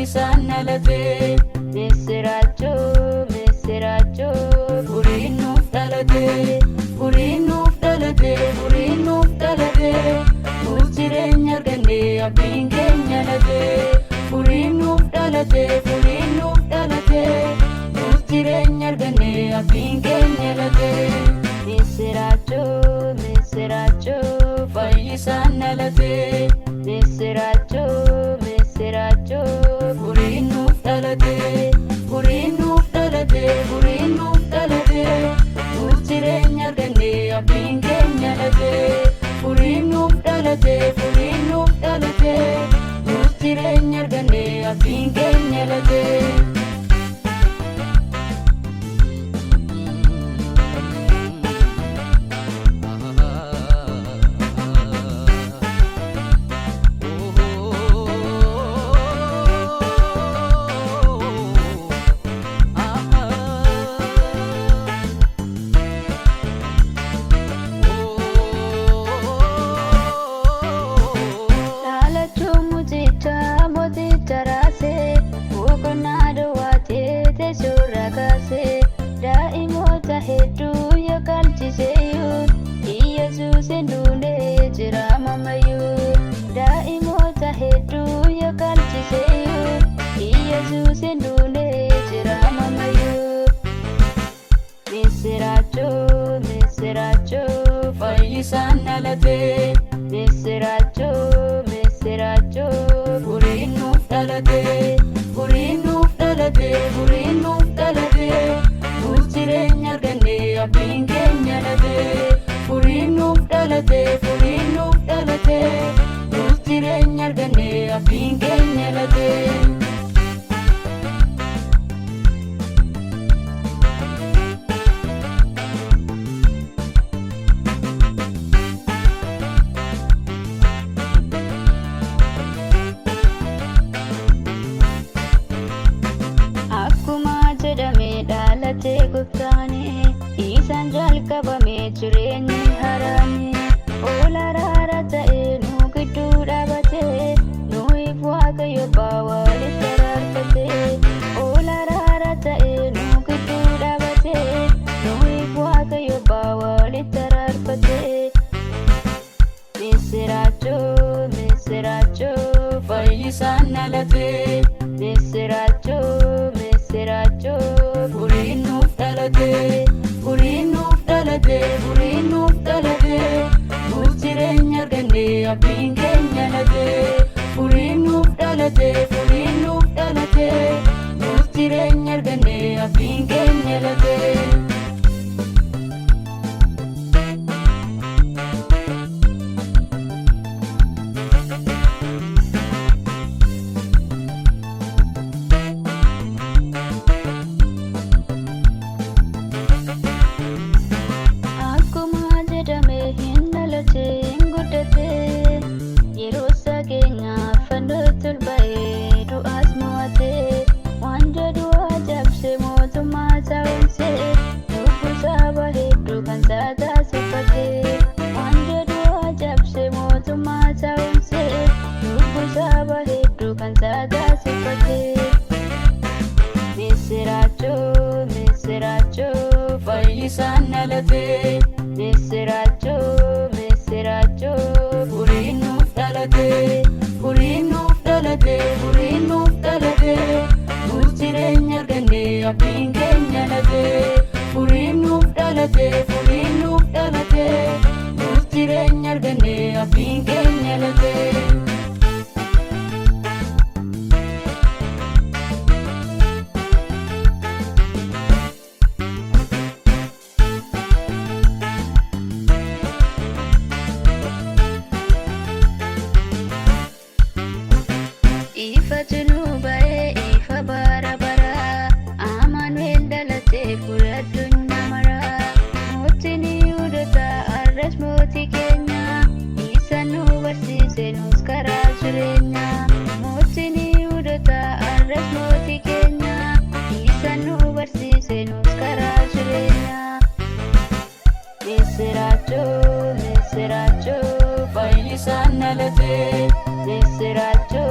fayyisan dhalate misirachoo misirachoo furiin nuuf dhalate furiin nuuf dhalate furiin nuuf dhalate nuuf jireenya arganne abdiin keenya late furiin nuuf dhalate furiin nuuf dhalate nuuf jireenya arganne abdiin keenya late misirachoo misirachoo fayyisan dhalate misirachoo misirachoo furiin nuuf dhalate furiin nuuf dhalate furiin nuuf dhalate nuuf jireenya arganne abdiin keenya late furiin nuuf dhalate furiin nuuf dhalate nuuf jireenya arganne abdiin keenya late daa'imoota hedduu yakalchiseeyyuu Iyesuus hinduunee jira ammayyuu daa'imoota hedduu yakalchiseeyyuu Iyesuus hinduunee jira ammayyuu misirachoo misirachoo fayyisan dhalate misirachoo misirachoo furiin nuuf dhalate furiin nuuf dhalate furiin nuuf dhalate nuuf jireenya arganne abdiin keenya late furiin nuuf dhalate furiin nuuf dhalate nuuf jireenya arganne abdiin keenya late Gubtaane isaan jalqabame jireenyi haraame ol araara ta'e nu gidduu dhaabate nuyiif waaqayyo abbaa walitti araarfate ol araara ta'e nu gidduu dhaabate nuyiif waaqayyo abbaa walitti araarfate misirachoo misirachoo fayyisan dhalate misirachoo misirachoo furiin nuuf dhalate furiin nuuf dhalate furiin nuuf dhalate nuuf jireenya arganne abdiin keenya late furiin nuuf dhalate furiin nuuf dhalate nuuf jireenya arganne abdiin keenya late misirachoo misirachoo fayyisan dhalate misirachoo misirachoo furiin nuuf dhalate furiin nuuf dhalate furiin nuuf dhalate nuuf jireenya arganne abdiin keenya late furiin nuuf dhalate furiin nuuf dhalate nuuf jireenya arganne abdiin keenya late Misirachoo, fayyisan dhalate, misirachoo.